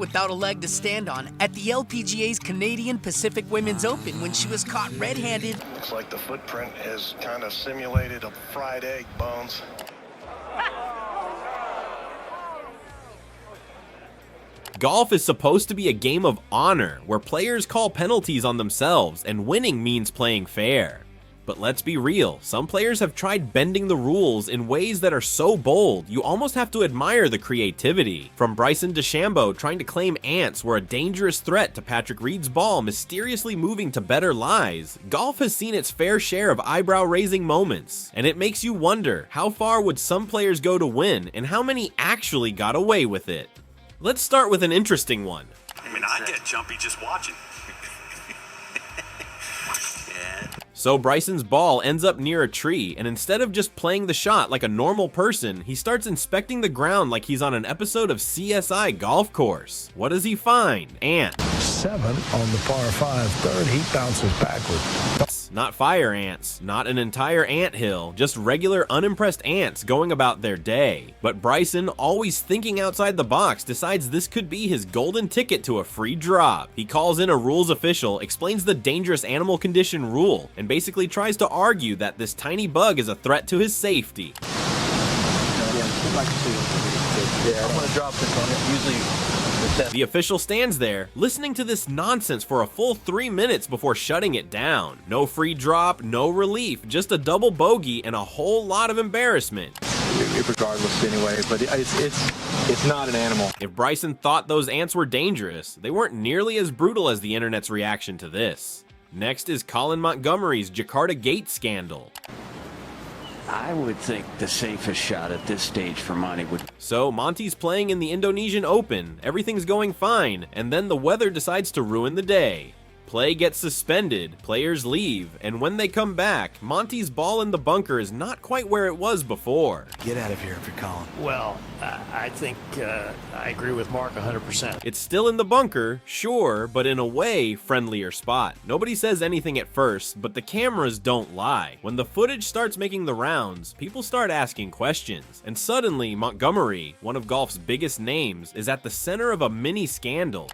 without a leg to stand on at the LPGA's Canadian Pacific Women's Open when she was caught red-handed. Looks like the footprint has kind of simulated a fried egg, Bones. Golf is supposed to be a game of honor, where players call penalties on themselves, and winning means playing fair. But let's be real, some players have tried bending the rules in ways that are so bold, you almost have to admire the creativity. From Bryson DeChambeau trying to claim ants were a dangerous threat to Patrick Reed's ball mysteriously moving to better lies, golf has seen its fair share of eyebrow-raising moments. And it makes you wonder, how far would some players go to win, and how many actually got away with it? Let's start with an interesting one. I mean, I get jumpy just watching. So Bryson's ball ends up near a tree, and instead of just playing the shot like a normal person, he starts inspecting the ground like he's on an episode of CSI Golf Course. What does he find? Ant. 7 on the par 5 third, he bounces backwards. Not fire ants, not an entire ant hill, just regular unimpressed ants going about their day. But Bryson, always thinking outside the box, decides this could be his golden ticket to a free drop. He calls in a rules official, explains the dangerous animal condition rule, and basically tries to argue that this tiny bug is a threat to his safety. Yeah, I'm gonna drop this on it. Usually the official stands there, listening to this nonsense for a full 3 minutes before shutting it down. No free drop, no relief, just a double bogey and a whole lot of embarrassment. Regardless anyway, but it's not an animal. If Bryson thought those ants were dangerous, they weren't nearly as brutal as the internet's reaction to this. Next is Colin Montgomerie's Jakarta Gate scandal. I would think the safest shot at this stage for Monty would... So Monty's playing in the Indonesian Open, everything's going fine, and then the weather decides to ruin the day. Play gets suspended, players leave, and when they come back, Monty's ball in the bunker is not quite where it was before. Get out of here if you're Colin. Well, I think I agree with Mark 100%. It's still in the bunker, sure, but in a way, friendlier spot. Nobody says anything at first, but the cameras don't lie. When the footage starts making the rounds, people start asking questions, and suddenly Montgomerie, one of golf's biggest names, is at the center of a mini scandal.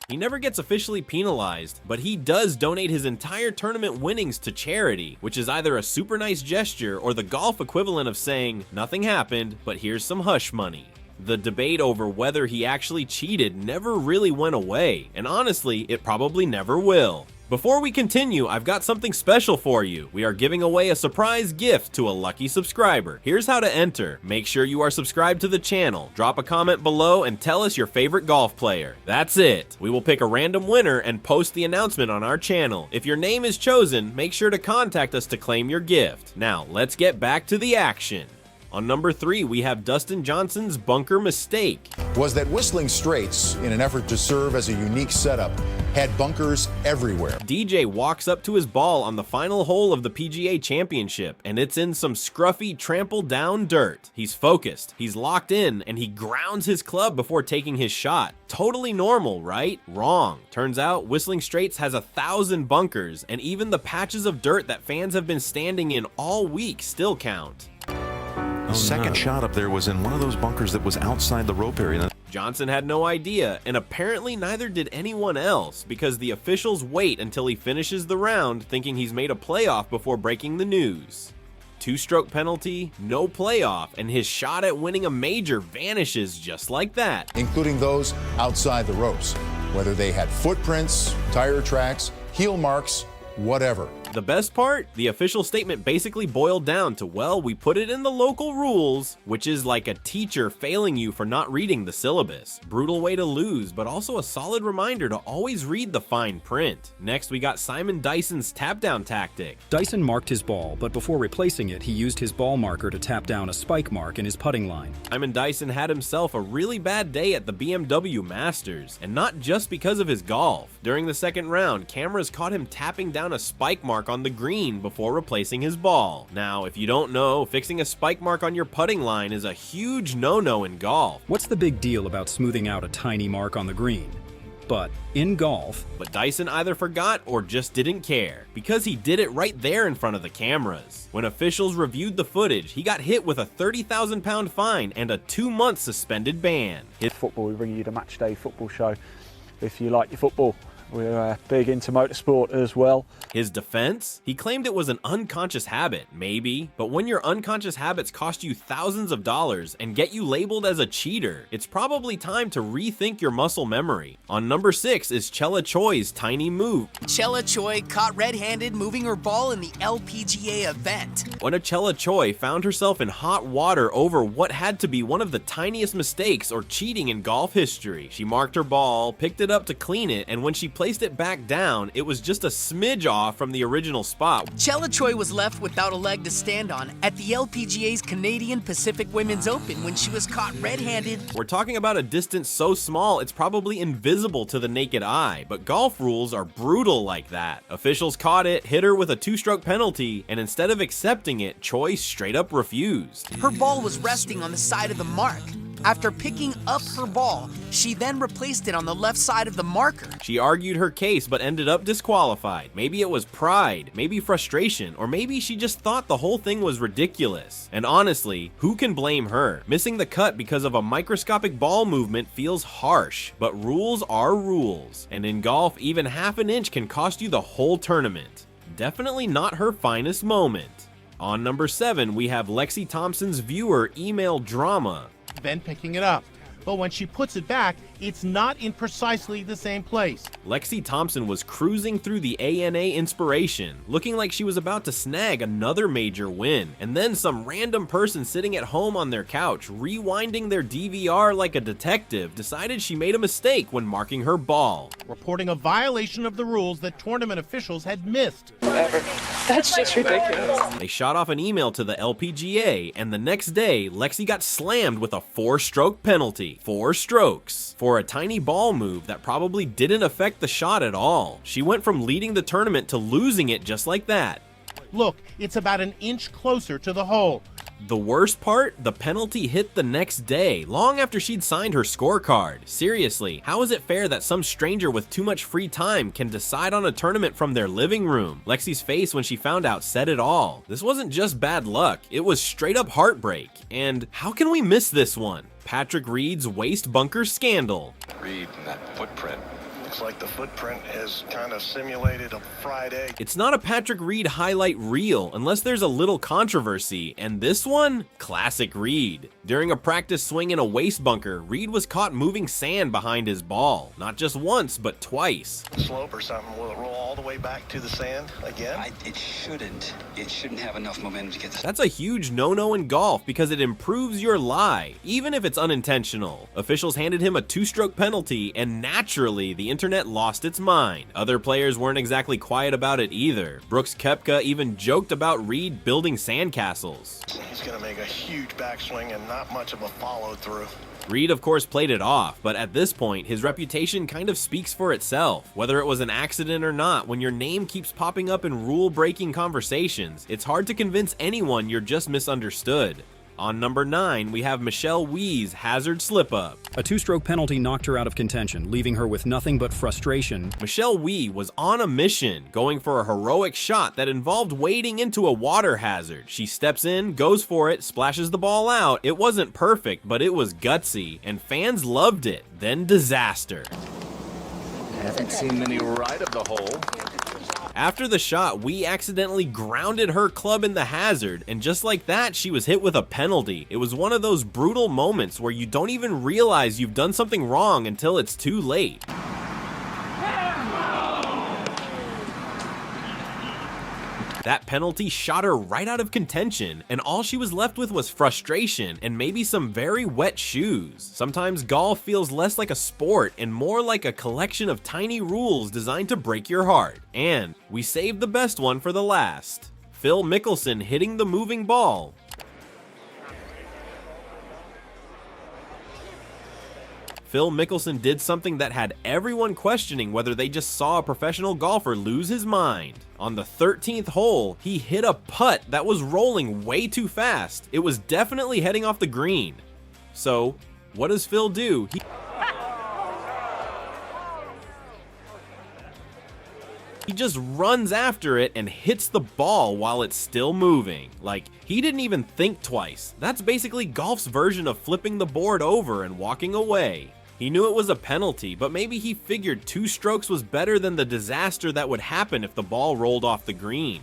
He never gets officially penalized, but he does donate his entire tournament winnings to charity, which is either a super nice gesture or the golf equivalent of saying, nothing happened, but here's some hush money. The debate over whether he actually cheated never really went away, and honestly, it probably never will. Before we continue, I've got something special for you. We are giving away a surprise gift to a lucky subscriber. Here's how to enter. Make sure you are subscribed to the channel, drop a comment below, and tell us your favorite golf player. That's it. We will pick a random winner and post the announcement on our channel. If your name is chosen, make sure to contact us to claim your gift. Now, let's get back to the action. On number 3, we have Dustin Johnson's bunker mistake. Was that Whistling Straits, in an effort to serve as a unique setup, had bunkers everywhere. DJ walks up to his ball on the final hole of the PGA Championship, and it's in some scruffy, trampled down dirt. He's focused, he's locked in, and he grounds his club before taking his shot. Totally normal, right? Wrong. Turns out, Whistling Straits has 1,000 bunkers, and even the patches of dirt that fans have been standing in all week still count. The second shot up there was in one of those bunkers that was outside the rope area. Johnson had no idea, and apparently neither did anyone else, because the officials wait until he finishes the round thinking he's made a playoff before breaking the news. 2-stroke penalty, no playoff, and his shot at winning a major vanishes just like that. Including those outside the ropes, whether they had footprints, tire tracks, heel marks, whatever. The best part? The official statement basically boiled down to, well, we put it in the local rules, which is like a teacher failing you for not reading the syllabus. Brutal way to lose, but also a solid reminder to always read the fine print. Next, we got Simon Dyson's tap down tactic. Dyson marked his ball, but before replacing it, he used his ball marker to tap down a spike mark in his putting line. Simon Dyson had himself a really bad day at the BMW Masters, and not just because of his golf. During the second round, cameras caught him tapping down a spike mark on the green before replacing his ball. Now, if you don't know, fixing a spike mark on your putting line is a huge no-no in golf. What's the big deal about smoothing out a tiny mark on the green? But in golf, but Dyson either forgot or just didn't care, because he did it right there in front of the cameras. When officials reviewed the footage, he got hit with a 30,000-pound fine and a 2-month suspended ban. Football, we bring you the match day football show. If you like your football, we're big into motorsport as well. His defense? He claimed it was an unconscious habit, maybe, but when your unconscious habits cost you thousands of dollars and get you labeled as a cheater, it's probably time to rethink your muscle memory. On number 6 is Chella Choi's tiny move. Chella Choi caught red-handed moving her ball in the LPGA event. When Chella Choi found herself in hot water over what had to be one of the tiniest mistakes or cheating in golf history. She marked her ball, picked it up to clean it, and when she placed it back down, it was just a smidge off from the original spot. Chella Choi was left without a leg to stand on at the LPGA's Canadian Pacific Women's Open when she was caught red-handed. We're talking about a distance so small it's probably invisible to the naked eye, but golf rules are brutal like that. Officials caught it, hit her with a 2-stroke penalty, and instead of accepting it, Choi straight up refused. Her ball was resting on the side of the mark. After picking up her ball, she then replaced it on the left side of the marker. She argued her case but ended up disqualified. Maybe it was pride, maybe frustration, or maybe she just thought the whole thing was ridiculous. And honestly, who can blame her? Missing the cut because of a microscopic ball movement feels harsh, but rules are rules. And in golf, even half an inch can cost you the whole tournament. Definitely not her finest moment. On number 7, we have Lexi Thompson's viewer email drama. Then picking it up. But when she puts it back, it's not in precisely the same place. Lexi Thompson was cruising through the ANA Inspiration, looking like she was about to snag another major win, and then some random person sitting at home on their couch, rewinding their DVR like a detective, decided she made a mistake when marking her ball. Reporting a violation of the rules that tournament officials had missed. Whatever. That's just ridiculous. They shot off an email to the LPGA, and the next day, Lexi got slammed with a 4-stroke penalty. 4 strokes. For a tiny ball move that probably didn't affect the shot at all. She went from leading the tournament to losing it just like that. Look, it's about an inch closer to the hole. The worst part? The penalty hit the next day, long after she'd signed her scorecard. Seriously, how is it fair that some stranger with too much free time can decide on a tournament from their living room? Lexi's face when she found out said it all. This wasn't just bad luck, it was straight up heartbreak. And how can we miss this one? Patrick Reed's waist bunker scandal. Reed and that footprint. Looks like the footprint has kind of simulated a fried egg. It's not a Patrick Reed highlight reel unless there's a little controversy, and this one? Classic Reed. During a practice swing in a waist bunker, Reed was caught moving sand behind his ball. Not just once, but twice. Slope or something, will it roll all the way back to the sand again? It shouldn't. It shouldn't have enough momentum to get this. That's a huge no-no in golf because it improves your lie, even if it's unintentional. Officials handed him a 2-stroke penalty, and naturally, the internet lost its mind. Other players weren't exactly quiet about it either. Brooks Koepka even joked about Reed building sandcastles. He's gonna make a huge backswing and not much of a follow-through. Reed of course played it off, but at this point, his reputation kind of speaks for itself. Whether it was an accident or not, when your name keeps popping up in rule-breaking conversations, it's hard to convince anyone you're just misunderstood. On number 9, we have Michelle Wie's hazard slip-up. A 2-stroke penalty knocked her out of contention, leaving her with nothing but frustration. Michelle Wie was on a mission, going for a heroic shot that involved wading into a water hazard. She steps in, goes for it, splashes the ball out. It wasn't perfect, but it was gutsy, and fans loved it. Then disaster. Haven't seen many right of the hole. After the shot, Wie accidentally grounded her club in the hazard, and just like that, she was hit with a penalty. It was one of those brutal moments where you don't even realize you've done something wrong until it's too late. That penalty shot her right out of contention, and all she was left with was frustration and maybe some very wet shoes. Sometimes golf feels less like a sport and more like a collection of tiny rules designed to break your heart. And we saved the best one for the last. Phil Mickelson hitting the moving ball. Phil Mickelson did something that had everyone questioning whether they just saw a professional golfer lose his mind. On the 13th hole, he hit a putt that was rolling way too fast. It was definitely heading off the green. So, what does Phil do? just runs after it and hits the ball while it's still moving. Like, he didn't even think twice. That's basically golf's version of flipping the board over and walking away. He knew it was a penalty, but maybe he figured 2 strokes was better than the disaster that would happen if the ball rolled off the green.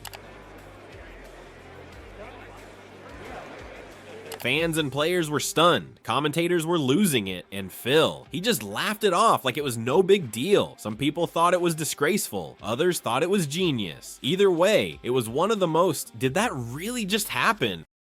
Fans and players were stunned, commentators were losing it, and Phil, he just laughed it off like it was no big deal. Some people thought it was disgraceful, others thought it was genius. Either way, it was one of the most, did that really just happen?